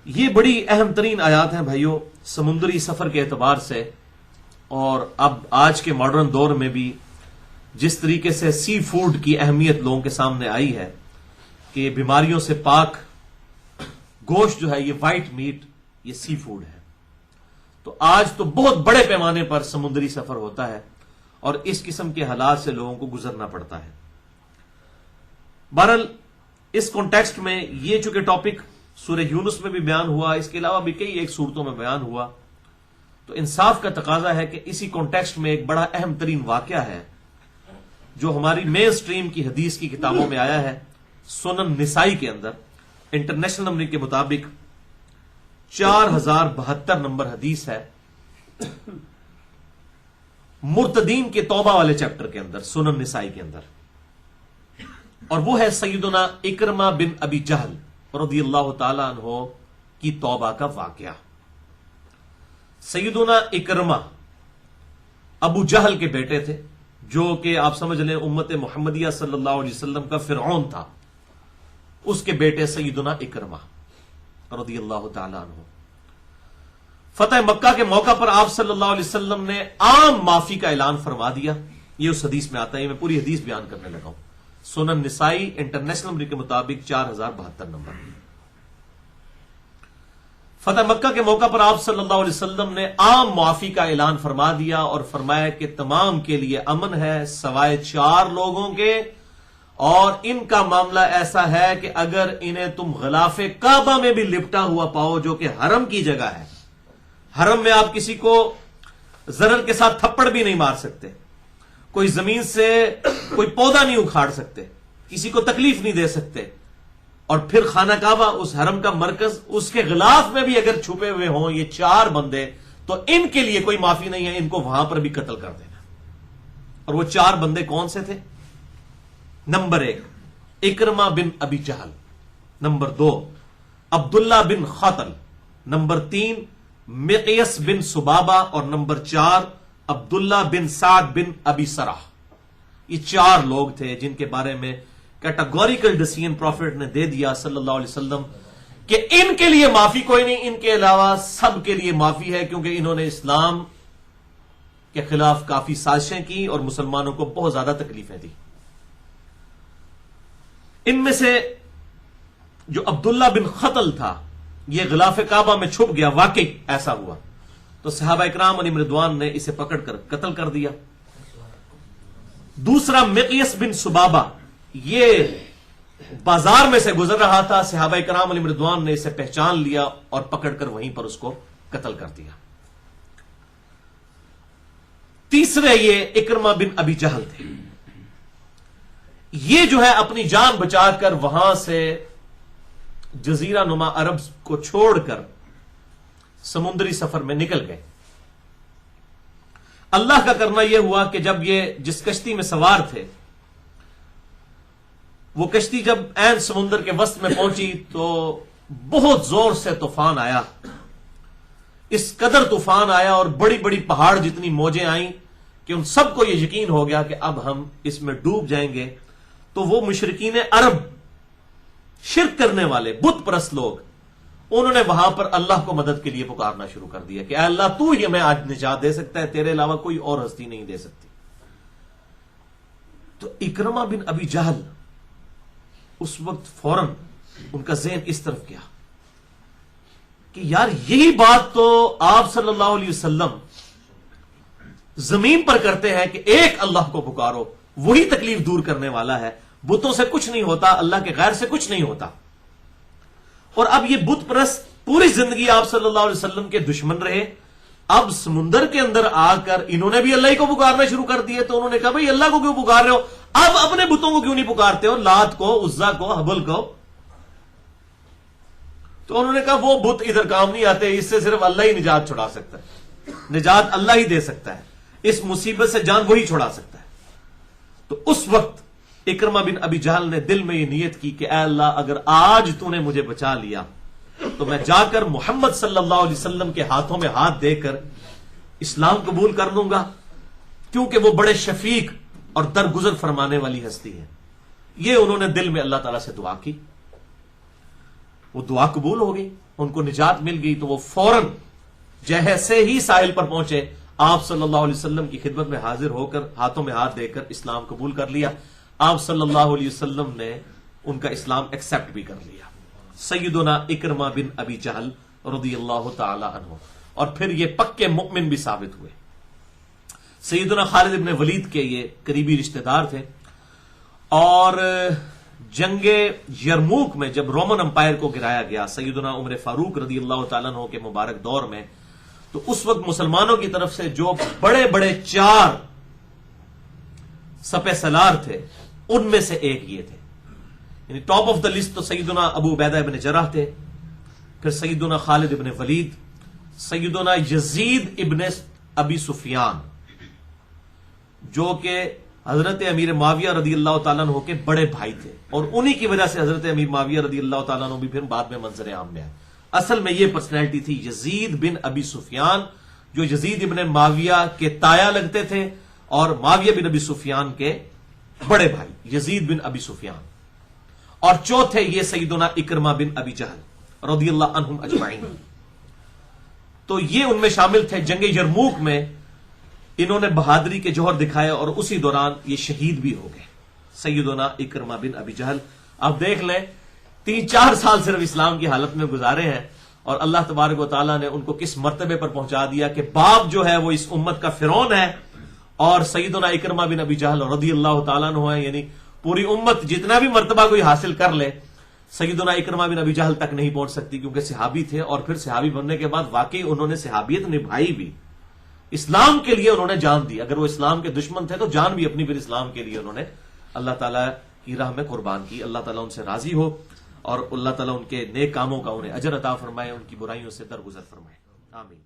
یہ بڑی اہم ترین آیات ہیں بھائیوں سمندری سفر کے اعتبار سے، اور اب آج کے ماڈرن دور میں بھی جس طریقے سے سی فوڈ کی اہمیت لوگوں کے سامنے آئی ہے کہ بیماریوں سے پاک گوشت جو ہے یہ وائٹ میٹ، یہ سی فوڈ ہے، تو آج تو بہت بڑے پیمانے پر سمندری سفر ہوتا ہے اور اس قسم کے حالات سے لوگوں کو گزرنا پڑتا ہے۔ بہرحال اس کانٹیکسٹ میں یہ چونکہ ٹاپک سورہ یونس میں بھی بیان ہوا، اس کے علاوہ بھی کئی ایک صورتوں میں بیان ہوا، تو انصاف کا تقاضا ہے کہ اسی کانٹیکسٹ میں ایک بڑا اہم ترین واقعہ ہے جو ہماری مین سٹریم کی حدیث کی کتابوں میں آیا ہے، سنن نسائی کے اندر انٹرنیشنل نمبر کے مطابق 4072 نمبر حدیث ہے، مرتدین کے توبہ والے چیپٹر کے اندر، سنن نسائی کے اندر، اور وہ ہے سیدنا اکرمہ بن ابی جہل رضی اللہ تعالی عنہ کی توبہ کا واقعہ۔ سیدنا اکرمہ ابو جہل کے بیٹے تھے، جو کہ آپ سمجھ لیں امت محمدیہ صلی اللہ علیہ وسلم کا فرعون تھا، اس کے بیٹے سیدنا اکرمہ رضی اللہ تعالی عنہ۔ فتح مکہ کے موقع پر آپ صلی اللہ علیہ وسلم نے عام معافی کا اعلان فرما دیا، یہ اس حدیث میں آتا ہے، میں پوری حدیث بیان کرنے لگا ہوں، سنن نسائی انٹرنیشنل نمبر کے مطابق 4072 نمبر۔ فتح مکہ کے موقع پر آپ صلی اللہ علیہ وسلم نے عام معافی کا اعلان فرما دیا اور فرمایا کہ تمام کے لیے امن ہے سوائے 4 لوگوں کے، اور ان کا معاملہ ایسا ہے کہ اگر انہیں تم غلاف کعبہ میں بھی لپٹا ہوا پاؤ جو کہ حرم کی جگہ ہے، حرم میں آپ کسی کو ضرر کے ساتھ تھپڑ بھی نہیں مار سکتے، کوئی زمین سے کوئی پودا نہیں اکھاڑ سکتے، کسی کو تکلیف نہیں دے سکتے، اور پھر خانہ کعبہ اس حرم کا مرکز، اس کے غلاف میں بھی اگر چھپے ہوئے ہوں یہ 4 بندے، تو ان کے لیے کوئی معافی نہیں ہے، ان کو وہاں پر بھی قتل کر دینا۔ اور وہ 4 بندے کون سے تھے؟ نمبر 1 اکرمہ بن ابی جہل، نمبر 2 عبداللہ بن خطل، نمبر 3 مقیس بن سبابہ، اور نمبر 4 عبداللہ بن سعد بن ابی سرح۔ یہ 4 لوگ تھے جن کے بارے میں کیٹاگوریکل ڈیسیژن پروفیٹ نے دے دیا صلی اللہ علیہ وسلم کہ ان کے لیے معافی کوئی نہیں، ان کے علاوہ سب کے لیے معافی ہے، کیونکہ انہوں نے اسلام کے خلاف کافی سازشیں کی اور مسلمانوں کو بہت زیادہ تکلیفیں دی۔ ان میں سے جو عبداللہ بن خطل تھا یہ غلاف کعبہ میں چھپ گیا، واقعی ایسا ہوا، تو صحابہ اکرام علیہم رضوان نے اسے پکڑ کر قتل کر دیا۔ دوسرا مقیس بن سبابہ، یہ بازار میں سے گزر رہا تھا، صحابہ کرام علیہم رضوان نے اسے پہچان لیا اور پکڑ کر وہیں پر اس کو قتل کر دیا۔ تیسرے یہ اکرمہ بن ابی جہل تھے، یہ جو ہے اپنی جان بچا کر وہاں سے جزیرہ نما عرب کو چھوڑ کر سمندری سفر میں نکل گئے۔ اللہ کا کرنا یہ ہوا کہ جب یہ جس کشتی میں سوار تھے، وہ کشتی جب عین سمندر کے وسط میں پہنچی تو بہت زور سے طوفان آیا، اس قدر طوفان آیا اور بڑی بڑی پہاڑ جتنی موجیں آئیں کہ ان سب کو یہ یقین ہو گیا کہ اب ہم اس میں ڈوب جائیں گے۔ تو وہ مشرکین عرب، شرک کرنے والے بت پرست لوگ، انہوں نے وہاں پر اللہ کو مدد کے لیے پکارنا شروع کر دیا کہ اے اللہ تو ہی ہمیں آج نجات دے سکتا ہے، تیرے علاوہ کوئی اور ہستی نہیں دے سکتی۔ تو اکرمہ بن ابی جہل اس وقت فوراً ان کا ذہن اس طرف گیا کہ یار یہی بات تو آپ صلی اللہ علیہ وسلم زمین پر کرتے ہیں کہ ایک اللہ کو پکارو، وہی تکلیف دور کرنے والا ہے، بتوں سے کچھ نہیں ہوتا، اللہ کے غیر سے کچھ نہیں ہوتا۔ اور اب یہ بت پرست پوری زندگی آپ صلی اللہ علیہ وسلم کے دشمن رہے، اب سمندر کے اندر آ کر انہوں نے بھی اللہ ہی کو پکارنا شروع کر دیے، تو انہوں نے کہا بھائی اللہ کو کیوں پکار رہے ہو، اب اپنے بتوں کو کیوں نہیں پکارتے ہو، لات کو، عزا کو، حبل کو۔ تو انہوں نے کہا وہ بت ادھر کام نہیں آتے، اس سے صرف اللہ ہی نجات چھڑا سکتا ہے، نجات اللہ ہی دے سکتا ہے، اس مصیبت سے جان وہی چھڑا سکتا ہے۔ تو اس وقت اکرمہ بن ابی جہل نے دل میں یہ نیت کی کہ اے اللہ اگر آج تو نے مجھے بچا لیا تو میں جا کر محمد صلی اللہ علیہ وسلم کے ہاتھوں میں ہاتھ دے کر اسلام قبول کر لوں گا، کیونکہ وہ بڑے شفیق اور درگزر فرمانے والی ہستی ہے۔ یہ انہوں نے دل میں اللہ تعالیٰ سے دعا کی، وہ دعا قبول ہو گئی۔ ان کو نجات مل گئی تو وہ فوراً جیسے ہی ساحل پر پہنچے آپ صلی اللہ علیہ وسلم کی خدمت میں حاضر ہو کر ہاتھوں میں ہاتھ دے کر اسلام قبول کر لیا. آپ صلی اللہ علیہ وسلم نے ان کا اسلام ایکسپٹ بھی کر لیا. سیدنا اکرمہ بن ابی جہل رضی اللہ تعالی عنہ، اور پھر یہ پکے مؤمن بھی ثابت ہوئے. سیدنا خالد بن ولید کے یہ قریبی رشتہ دار تھے، اور جنگ یرموک میں جب رومن امپائر کو گرایا گیا سیدنا عمر فاروق رضی اللہ تعالیٰ عنہ کے مبارک دور میں، تو اس وقت مسلمانوں کی طرف سے جو بڑے بڑے 4 سپہ سالار تھے ان میں سے ایک یہ تھے. یعنی ٹاپ آف دا لسٹ تو سیدنا ابو عبیدہ ابن جرح تھے، پھر سیدنا خالد ابن ولید، سیدنا یزید ابن ابی سفیان جو کہ حضرت امیر معاویہ رضی اللہ تعالیٰ عنہ کے بڑے بھائی تھے، اور انہی کی وجہ سے حضرت امیر معاویہ رضی اللہ تعالیٰ عنہ بھی پھر بعد میں منظر عام میں آئے. اصل میں یہ پرسنالٹی تھی یزید بن ابی سفیان، جو یزید ابن معاویہ کے تایا لگتے تھے اور معاویہ بن ابی سفیان کے بڑے بھائی یزید بن ابی سفیان. اور چوتھے یہ سیدنا اکرمہ بن ابی جہل رضی اللہ عنہم اجمعین. تو یہ ان میں شامل تھے. جنگ یرموک میں انہوں نے بہادری کے جوہر دکھائے اور اسی دوران یہ شہید بھی ہو گئے سیدنا اکرمہ بن ابی جہل. آپ دیکھ لیں 3-4 سال صرف اسلام کی حالت میں گزارے ہیں اور اللہ تبارک و تعالیٰ نے ان کو کس مرتبے پر پہنچا دیا کہ باپ جو ہے وہ اس امت کا فرعون ہے اور سیدنا اکرمہ بن ابی جہل رضی اللہ تعالیٰ عنہ ہے. یعنی پوری امت جتنا بھی مرتبہ کوئی حاصل کر لے سیدنا اکرمہ بن ابی جہل تک نہیں پہنچ سکتی، کیونکہ صحابی تھے، اور پھر صحابی بننے کے بعد واقعی انہوں نے صحابیت نبھائی بھی. اسلام کے لیے انہوں نے جان دی. اگر وہ اسلام کے دشمن تھے تو جان بھی اپنی پھر اسلام کے لیے انہوں نے اللہ تعالیٰ کی راہ میں قربان کی. اللہ تعالیٰ ان سے راضی ہو اور اللہ تعالیٰ ان کے نیک کاموں کا انہیں اجر عطا فرمائے، ان کی برائیوں سے درگزر فرمائے. آمین.